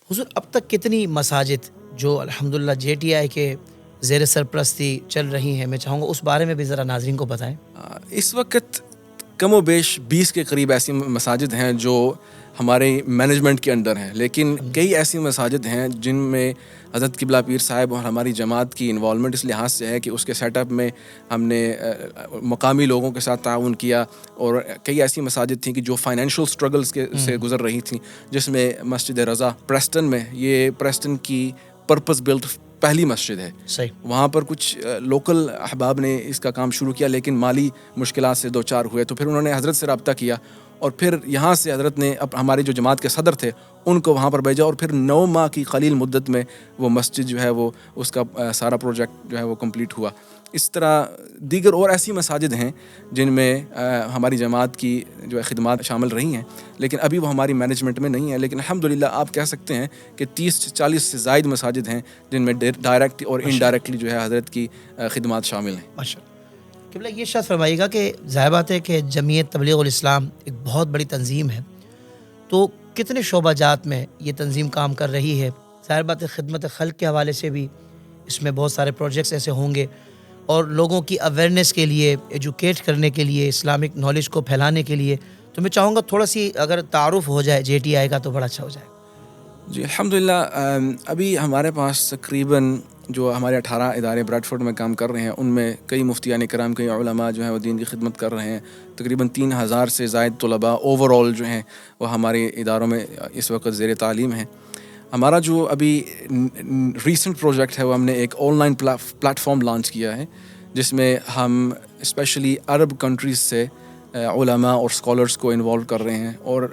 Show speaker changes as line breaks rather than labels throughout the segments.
حضور اب تک کتنی مساجد جو الحمدللہ جے ٹی آئی کے زیر سرپرستی چل رہی ہیں، میں چاہوں گا اس بارے میں بھی ذرا ناظرین کو بتائیں.
اس وقت کم و بیش 20 کے قریب ایسی مساجد ہیں جو ہمارے مینجمنٹ کے انڈر ہیں، لیکن کئی ایسی مساجد ہیں جن میں حضرت قبلہ پیر صاحب اور ہماری جماعت کی انوالومنٹ اس لحاظ سے ہے کہ اس کے سیٹ اپ میں ہم نے مقامی لوگوں کے ساتھ تعاون کیا، اور کئی ایسی مساجد تھیں کہ جو فائنینشیل اسٹرگلس سے گزر رہی تھیں، جس میں مسجد رضا پریسٹن میں، یہ پریسٹن کی پرپز بلٹ پہلی مسجد ہے.
صحیح.
وہاں پر کچھ لوکل احباب نے اس کا کام شروع کیا، لیکن مالی مشکلات سے دوچار ہوئے، تو پھر انہوں نے حضرت سے رابطہ کیا، اور پھر یہاں سے حضرت نے ہماری جو جماعت کے صدر تھے ان کو وہاں پر بھیجا، اور پھر 9 ماہ کی قلیل مدت میں وہ مسجد جو ہے وہ اس کا سارا پروجیکٹ جو ہے وہ کمپلیٹ ہوا. اس طرح دیگر اور ایسی مساجد ہیں جن میں ہماری جماعت کی جو ہے خدمات شامل رہی ہیں، لیکن ابھی وہ ہماری مینجمنٹ میں نہیں ہیں، لیکن الحمدللہ آپ کہہ سکتے ہیں کہ 30-40 سے زائد مساجد ہیں جن میں ڈائریکٹ اور انڈائریکٹلی جو ہے حضرت کی خدمات شامل ہیں.
ماشاء اللہ. قبلہ یہ شاید فرمائیے گا کہ ظاہر بات ہے کہ جمعیت تبلیغ الاسلام ایک بہت بڑی تنظیم ہے، تو کتنے شعبہ جات میں یہ تنظیم کام کر رہی ہے؟ ظاہر بات ہے خدمت خلق کے حوالے سے بھی اس میں بہت سارے پروجیکٹس ایسے ہوں گے، اور لوگوں کی اویئرنیس کے لیے، ایجوکیٹ کرنے کے لیے، اسلامک نالج کو پھیلانے کے لیے. تو میں چاہوں گا تھوڑا سی اگر تعارف ہو جائے جے ٹی آئی کا تو بڑا اچھا ہو جائے.
جی الحمدللہ، ابھی ہمارے پاس تقریباً جو ہمارے 18 ادارے بریڈ فورڈ میں کام کر رہے ہیں، ان میں کئی مفتیان کرام، کئی علماء جو ہیں وہ دین کی خدمت کر رہے ہیں. تقریباً 3000 سے زائد طلباء اوور آل جو ہیں وہ ہمارے اداروں میں اس وقت زیر تعلیم ہیں. ہمارا جو ابھی ریسنٹ پروجیکٹ ہے وہ ہم نے ایک on line plate form launch کیا ہے، جس میں ہم اسپیشلی عرب کنٹریز سے علماء اور اسکالرس کو انوالو کر رہے ہیں، اور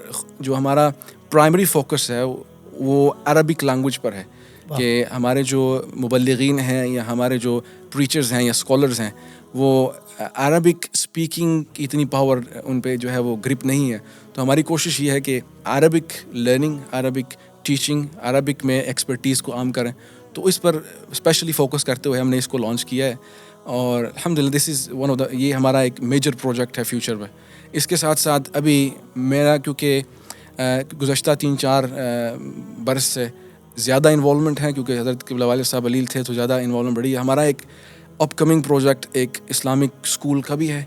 جو ہمارا پرائمری فوکس ہے وہ عربک لینگویج پر ہے کہ ہمارے جو مبلغین ہیں یا ہمارے جو پریچرز ہیں یا اسکالرز ہیں وہ عربک اسپیکنگ کی اتنی پاور ان پہ جو ہے وہ گرپ نہیں ہے. تو ہماری کوشش یہ ہے کہ Arabic learning, Arabic teaching, Arabic میں ایکسپرٹیز کو عام کریں. تو اس پر اسپیشلی فوکس کرتے ہوئے ہم نے اس کو لانچ کیا ہے، اور الحمدللہ دس از ون آف دا، یہ ہمارا ایک میجر پروجیکٹ ہے فیوچر میں. اس کے ساتھ ساتھ ابھی میرا کیونکہ گزشتہ 3-4 برس سے زیادہ انوالومنٹ ہے، کیونکہ حضرت قبلہ والد صاحب علیل تھے تو زیادہ انوالومنٹ بڑھی ہے. ہمارا ایک اپ کمنگ پروجیکٹ ایک اسلامک اسکول کا بھی ہے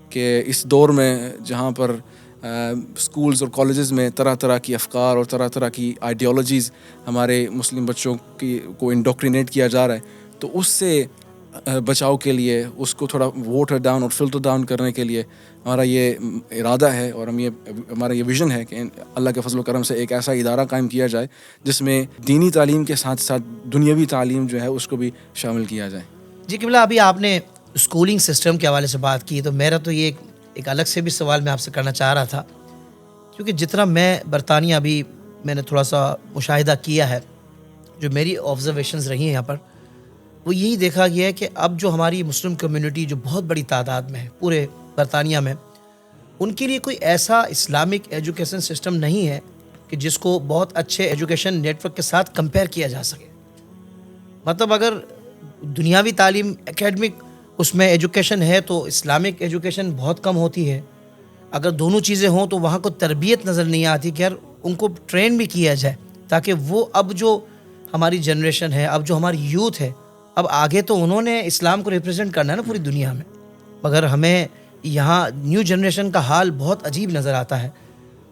کہ اس دور میں جہاں پر اسکولز اور کالجز میں طرح طرح کی افکار اور طرح طرح کی آئیڈیالوجیز ہمارے مسلم بچوں کو انڈوکٹرینیٹ کیا جا رہا ہے، تو اس سے بچاؤ کے لیے، اس کو تھوڑا واٹر ڈاؤن اور فلٹر ڈاؤن کرنے کے لیے ہمارا یہ ارادہ ہے، اور ہمارا یہ ویژن ہے کہ اللہ کے فضل و کرم سے ایک ایسا ادارہ قائم کیا جائے جس میں دینی تعلیم کے ساتھ ساتھ دنیاوی تعلیم جو ہے اس کو بھی شامل کیا جائے.
جی قبلہ، ابھی آپ نے اسکولنگ سسٹم کے حوالے سے بات کی، تو میرا تو یہ ایک الگ سے بھی سوال میں آپ سے کرنا چاہ رہا تھا، کیونکہ جتنا میں برطانیہ ابھی میں نے تھوڑا سا مشاہدہ کیا ہے، جو میری آبزرویشنز رہی ہیں یہاں پر، وہ یہی دیکھا گیا ہے کہ اب جو ہماری مسلم کمیونٹی جو بہت بڑی تعداد میں ہے پورے برطانیہ میں، ان کے لیے کوئی ایسا اسلامک ایجوکیشن سسٹم نہیں ہے کہ جس کو بہت اچھے ایجوکیشن نیٹ ورک کے ساتھ کمپیئر کیا جا سکے. مطلب اگر دنیاوی تعلیم اکیڈمک اس میں ایجوکیشن ہے تو اسلامک ایجوکیشن بہت کم ہوتی ہے. اگر دونوں چیزیں ہوں تو وہاں کو تربیت نظر نہیں آتی کہ یار ان کو ٹرین بھی کیا جائے، تاکہ وہ اب جو ہماری جنریشن ہے، اب جو ہماری یوتھ ہے، اب آگے تو انہوں نے اسلام کو ریپرزینٹ کرنا ہے نا پوری دنیا میں، مگر ہمیں یہاں نیو جنریشن کا حال بہت عجیب نظر آتا ہے.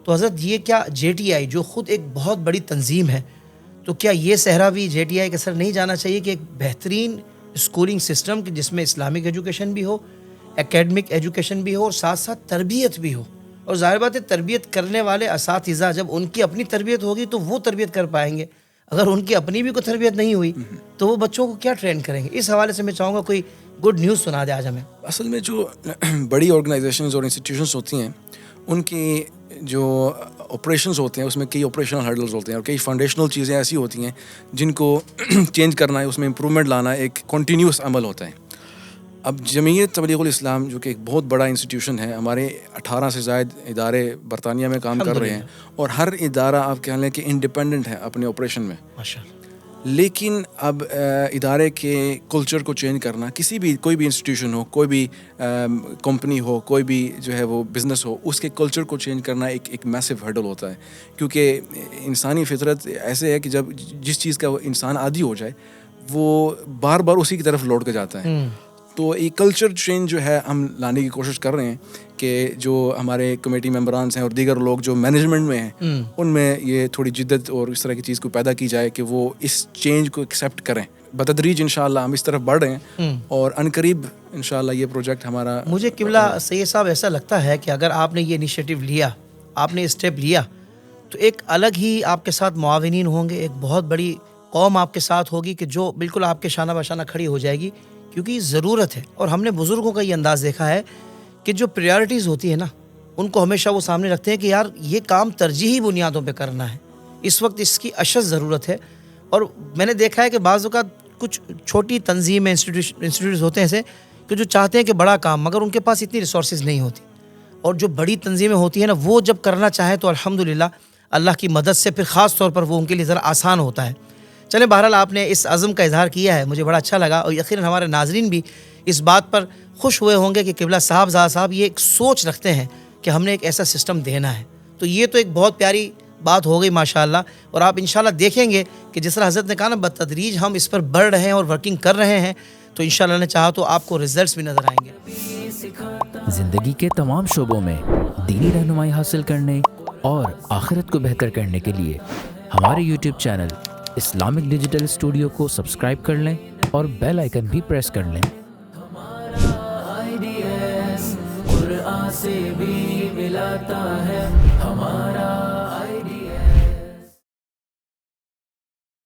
تو حضرت یہ کیا جے ٹی آئی جو خود ایک بہت بڑی تنظیم ہے، تو کیا یہ صحرا بھی جے ٹی آئی کے سر نہیں جانا چاہیے کہ ایک بہترین اسکولنگ سسٹم جس میں اسلامک ایجوکیشن بھی ہو، اکیڈمک ایجوکیشن بھی ہو، اور ساتھ ساتھ تربیت بھی ہو؟ اور ظاہر بات ہے تربیت کرنے والے اساتذہ جب ان کی اپنی تربیت ہوگی تو وہ تربیت کر پائیں گے. اگر ان کی اپنی بھی کوئی تربیت نہیں ہوئی تو وہ بچوں کو کیا ٹرین کریں گے؟ اس حوالے سے میں چاہوں گا کوئی گڈ نیوز سنا دے آج ہمیں.
اصل میں جو بڑی آرگنائزیشنز اور انسٹیٹیوشنز ہوتی ہیں، ان کی جو آپریشنز ہوتے ہیں اس میں کئی آپریشنل ہرڈلز ہوتے ہیں، اور کئی فاؤنڈیشنل چیزیں ایسی ہوتی ہیں جن کو چینج کرنا ہے، اس میں امپرومنٹ لانا ایک کنٹینیوس عمل ہوتا ہے. اب جمعیت تبلیغ الاسلام جو کہ ایک بہت بڑا انسٹیٹیوشن ہے، ہمارے 18 سے زائد ادارے برطانیہ میں کام کر رہے ہیں، اور ہر ادارہ آپ کہہ لیں کہ انڈیپینڈنٹ ہے اپنے آپریشن میں.
ماشاءاللہ.
لیکن اب ادارے کے کلچر کو چینج کرنا، کوئی بھی انسٹیٹیوشن ہو، کوئی بھی کمپنی ہو، کوئی بھی جو ہے وہ بزنس ہو، اس کے کلچر کو چینج کرنا ایک میسو ہرڈل ہوتا ہے. کیونکہ انسانی فطرت ایسے ہے کہ جب جس چیز کا وہ انسان عادی ہو جائے وہ بار بار اسی کی طرف لوٹ کے جاتا ہے. تو ایک کلچر چینج جو ہے ہم لانے کی کوشش کر رہے ہیں کہ جو ہمارے کمیٹی ممبرانس ہیں اور دیگر لوگ جو مینجمنٹ میں ہیں ان میں یہ تھوڑی جدت اور اس طرح کی چیز کو پیدا کی جائے کہ وہ اس چینج کو ایکسیپٹ کریں. بتدریج انشاءاللہ ہم اس طرف بڑھ رہے ہیں اور عنقریب انشاءاللہ یہ پروجیکٹ ہمارا.
مجھے قبلہ سید صاحب ایسا لگتا ہے کہ اگر آپ نے یہ انیشیٹو لیا، آپ نے اسٹیپ لیا، تو ایک الگ ہی آپ کے ساتھ معاونین ہوں گے، ایک بہت بڑی قوم آپ کے ساتھ ہوگی کہ جو بالکل آپ کے شانہ بشانہ کھڑی ہو جائے گی، کیونکہ ضرورت ہے. اور ہم نے بزرگوں کا یہ انداز دیکھا ہے کہ جو پریارٹیز ہوتی ہے نا، ان کو ہمیشہ وہ سامنے رکھتے ہیں کہ یار یہ کام ترجیحی بنیادوں پہ کرنا ہے، اس وقت اس کی اشد ضرورت ہے. اور میں نے دیکھا ہے کہ بعض اوقات کچھ چھوٹی تنظیمیں انسٹیٹیوٹس ہوتے ہیں ایسے کہ جو چاہتے ہیں کہ بڑا کام، مگر ان کے پاس اتنی ریسورسز نہیں ہوتی. اور جو بڑی تنظیمیں ہوتی ہیں نا، وہ جب کرنا چاہیں تو الحمدللہ اللہ کی مدد سے پھر خاص طور پر وہ ان کے لیے ذرا آسان ہوتا ہے. چلیں بہرحال آپ نے اس عزم کا اظہار کیا ہے، مجھے بڑا اچھا لگا، اور یقیناً ہمارے ناظرین بھی اس بات پر خوش ہوئے ہوں گے کہ قبلہ صاحب یہ ایک سوچ رکھتے ہیں کہ ہم نے ایک ایسا سسٹم دینا ہے. تو یہ تو ایک بہت پیاری بات ہو گئی ماشاءاللہ. اور آپ انشاءاللہ دیکھیں گے کہ جس طرح حضرت نے کہا نا بتدریج ہم اس پر بڑھ رہے ہیں اور ورکنگ کر رہے ہیں، تو انشاءاللہ نے چاہا تو آپ کو ریزلٹس بھی نظر آئیں گے.
زندگی کے تمام شعبوں میں دینی رہنمائی حاصل کرنے اور آخرت کو بہتر کرنے کے لیے ہمارے YouTube channel Islamic digital studio کو سبسکرائب کر لیں اور بیل آئیکن بھی پریس کر لیں. قرآن سے بھی ملاتا ہے ہمارا